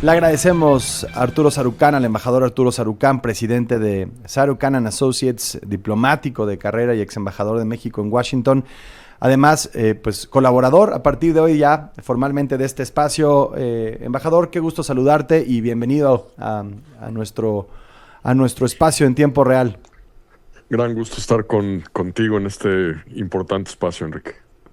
Le agradecemos a Arturo Sarucán, al embajador Arturo Sarucán, presidente de Sarucán and Associates, diplomático de carrera y ex embajador de México en Washington. Además, pues colaborador a partir de hoy ya formalmente de este espacio. Embajador, qué gusto saludarte y bienvenido a nuestro espacio en tiempo real. Gran gusto estar contigo en este importante espacio, Enrique.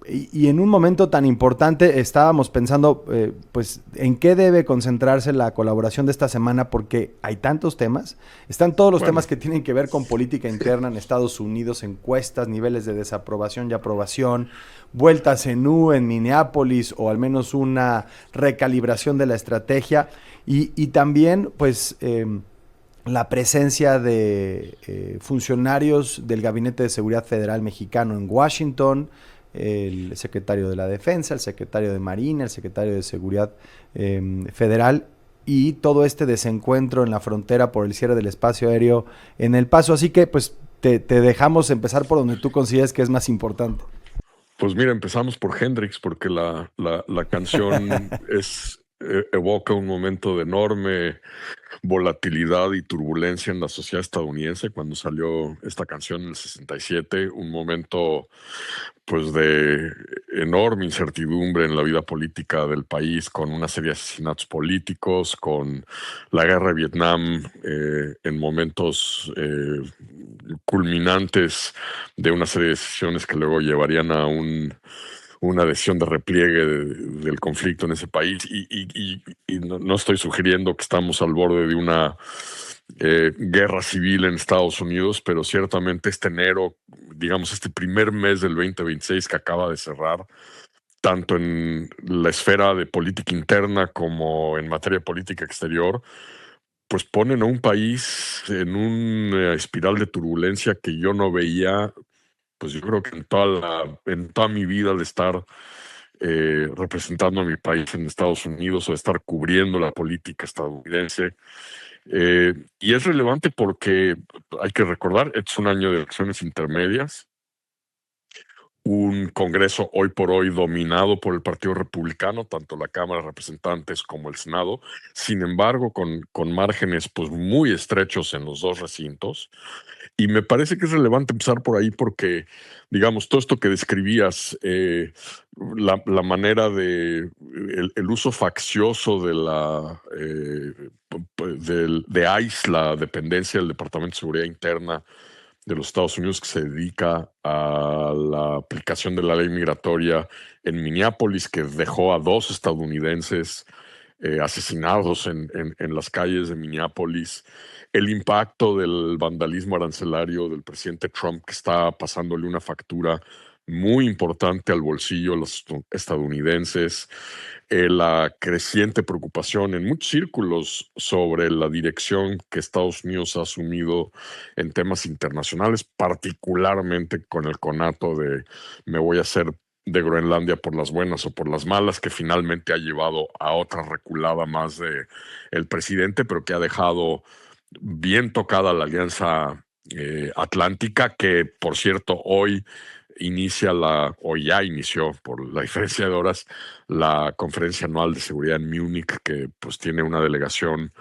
Y en un momento tan importante estábamos pensando, pues, en qué debe concentrarse la colaboración de esta semana, porque hay tantos temas. Están todos los Bueno, temas que tienen que ver con política interna en Estados Unidos, encuestas, niveles de desaprobación y aprobación, vueltas en U en Minneapolis, o al menos una recalibración de la estrategia. Y también, pues, la presencia de funcionarios del Gabinete de Seguridad Federal mexicano en Washington, el secretario de la Defensa, el secretario de Marina, el secretario de Seguridad Federal, y todo este desencuentro en la frontera por el cierre del espacio aéreo en El Paso. Así que pues te dejamos empezar por donde tú consideres que es más importante. pues mira, empezamos por Hendrix porque la canción evoca un momento de enorme volatilidad y turbulencia en la sociedad estadounidense cuando salió esta canción en el 67, un momento pues de enorme incertidumbre en la vida política del país, con una serie de asesinatos políticos, con la guerra de Vietnam en momentos culminantes de una serie de decisiones que luego llevarían a una decisión de repliegue del conflicto en ese país. Y no estoy sugiriendo que estamos al borde de una guerra civil en Estados Unidos, pero ciertamente este enero, digamos, este primer mes del 2026 que acaba de cerrar, tanto en la esfera de política interna como en materia de política exterior, pues ponen a un país en una espiral de turbulencia que yo no veía, pues yo creo que en toda mi vida de estar representando a mi país en Estados Unidos o de estar cubriendo la política estadounidense. Y es relevante porque hay que recordar, es un año de elecciones intermedias, un Congreso hoy por hoy dominado por el Partido Republicano, tanto la Cámara de Representantes como el Senado, sin embargo, con márgenes pues, muy estrechos en los dos recintos. Y me parece que es relevante empezar por ahí porque, digamos, todo esto que describías, la manera el uso faccioso de ICE, la dependencia del Departamento de Seguridad Interna de los Estados Unidos que se dedica a la aplicación de la ley migratoria en Minneapolis, que dejó a 2 estadounidenses asesinados en las calles de Minneapolis, el impacto del vandalismo arancelario del presidente Trump, que está pasándole una factura muy importante al bolsillo de los estadounidenses, la creciente preocupación en muchos círculos sobre la dirección que Estados Unidos ha asumido en temas internacionales, particularmente con el conato de me voy a hacer de Groenlandia por las buenas o por las malas, que finalmente ha llevado a otra reculada más de el presidente, pero que ha dejado bien tocada la Alianza Atlántica, que por cierto hoy o ya inició por la diferencia de horas, la conferencia anual de seguridad en Múnich, que pues tiene una delegación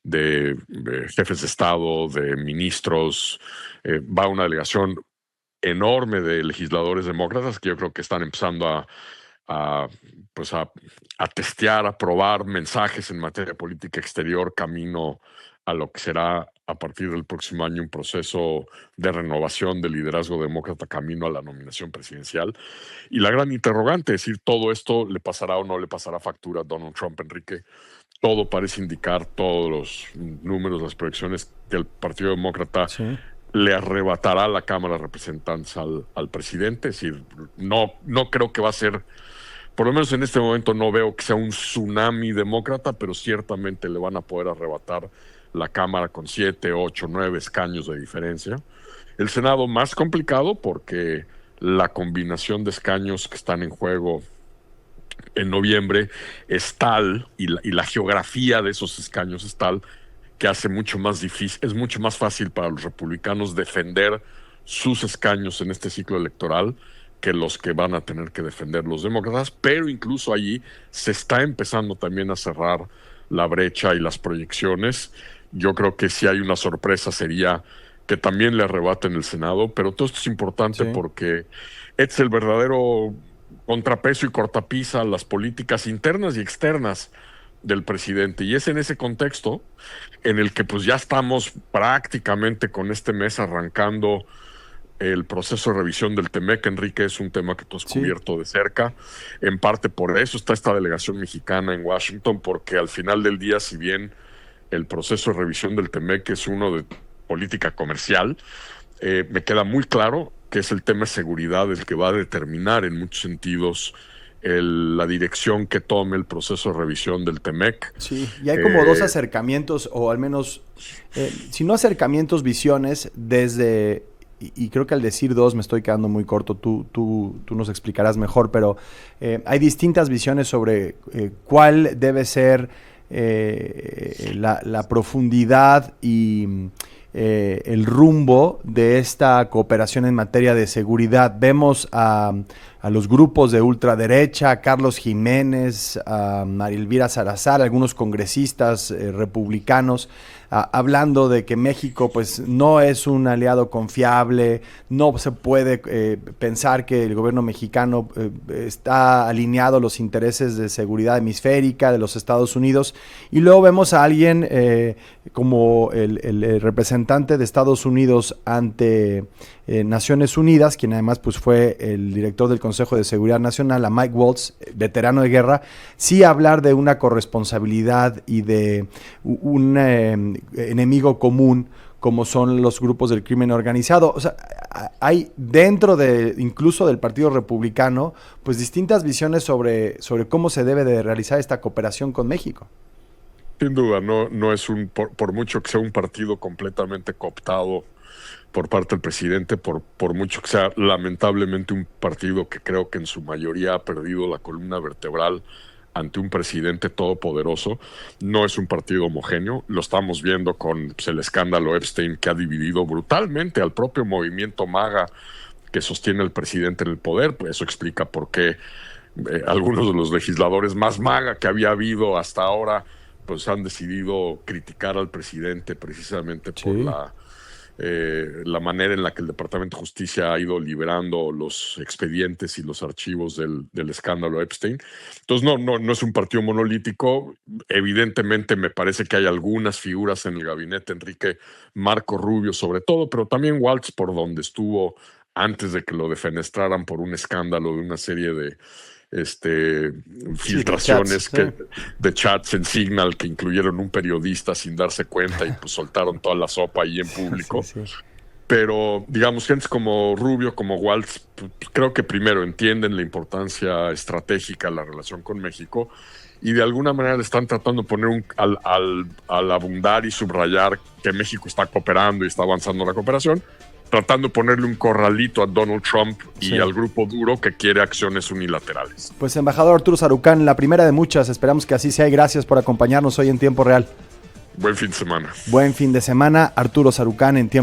de jefes de Estado, de ministros, va una delegación enorme de legisladores demócratas que yo creo que están empezando a, pues a testear, a probar mensajes en materia de política exterior camino a lo que será a partir del próximo año un proceso de renovación del liderazgo demócrata camino a la nominación presidencial. Y la gran interrogante es decir, ¿todo esto le pasará o no le pasará factura a Donald Trump, Enrique? Todo parece indicar, todos los números, las proyecciones, que el Partido Demócrata Sí. le arrebatará la Cámara de Representantes al presidente. Es decir, no creo que va a ser, por lo menos en este momento no veo que sea un tsunami demócrata, pero ciertamente le van a poder arrebatar la Cámara con 7, 8, 9 escaños de diferencia. El Senado más complicado porque la combinación de escaños que están en juego en noviembre es tal, y la geografía de esos escaños es tal, que hace mucho más difícil, es mucho más fácil para los republicanos defender sus escaños en este ciclo electoral que los que van a tener que defender los demócratas, pero incluso allí se está empezando también a cerrar la brecha y las proyecciones. Yo creo que si hay una sorpresa sería que también le arrebaten el Senado, pero todo esto es importante porque es el verdadero contrapeso y cortapisa a las políticas internas y externas del presidente, y es en ese contexto en el que pues ya estamos prácticamente con este mes arrancando el proceso de revisión del TEMEC. Enrique, es un tema que tú has cubierto de cerca. En parte por eso está esta delegación mexicana en Washington, porque al final del día, si bien el proceso de revisión del TEMEC es uno de política comercial, me queda muy claro que es el tema de seguridad el que va a determinar en muchos sentidos la dirección que tome el proceso de revisión del TEMEC. Sí, y hay como dos acercamientos, o al menos, si no acercamientos, visiones desde... Y creo que al decir dos me estoy quedando muy corto, tú nos explicarás mejor, pero hay distintas visiones sobre cuál debe ser la profundidad y el rumbo de esta cooperación en materia de seguridad. Vemos a los grupos de ultraderecha, a Carlos Jiménez, a María Elvira Salazar, algunos congresistas republicanos, hablando de que México pues no es un aliado confiable, no se puede pensar que el gobierno mexicano está alineado a los intereses de seguridad hemisférica de los Estados Unidos, y luego vemos a alguien como el representante de Estados Unidos ante Naciones Unidas, quien además pues fue el director del Consejo de Seguridad Nacional, a Mike Waltz, veterano de guerra, sí hablar de una corresponsabilidad y de un enemigo común como son los grupos del crimen organizado. O sea, hay dentro de incluso del Partido Republicano pues distintas visiones sobre cómo se debe de realizar esta cooperación con México. Sin duda, no es por mucho que sea un partido completamente cooptado por parte del presidente, por mucho que sea lamentablemente un partido que creo que en su mayoría ha perdido la columna vertebral ante un presidente todopoderoso, no es un partido homogéneo. Lo estamos viendo con el escándalo Epstein, que ha dividido brutalmente al propio movimiento MAGA que sostiene al presidente en el poder. Pues eso explica por qué algunos de los legisladores más MAGA que había habido hasta ahora pues han decidido criticar al presidente precisamente por la manera en la que el Departamento de Justicia ha ido liberando los expedientes y los archivos del escándalo Epstein. Entonces no es un partido monolítico. Evidentemente me parece que hay algunas figuras en el gabinete, Enrique, Marco Rubio sobre todo, pero también Waltz, por donde estuvo antes de que lo defenestraran por un escándalo de una serie de filtraciones de chats en Signal que incluyeron un periodista sin darse cuenta y pues soltaron toda la sopa ahí en público. Pero digamos, gente como Rubio, como Waltz, pues, creo que primero entienden la importancia estratégica de la relación con México y de alguna manera le están tratando de poner al abundar y subrayar que México está cooperando y está avanzando en la cooperación, tratando de ponerle un corralito a Donald Trump y al grupo duro que quiere acciones unilaterales. Pues embajador Arturo Sarucán, la primera de muchas, esperamos que así sea, y gracias por acompañarnos hoy en Tiempo Real. Buen fin de semana. Buen fin de semana, Arturo Sarucán en Tiempo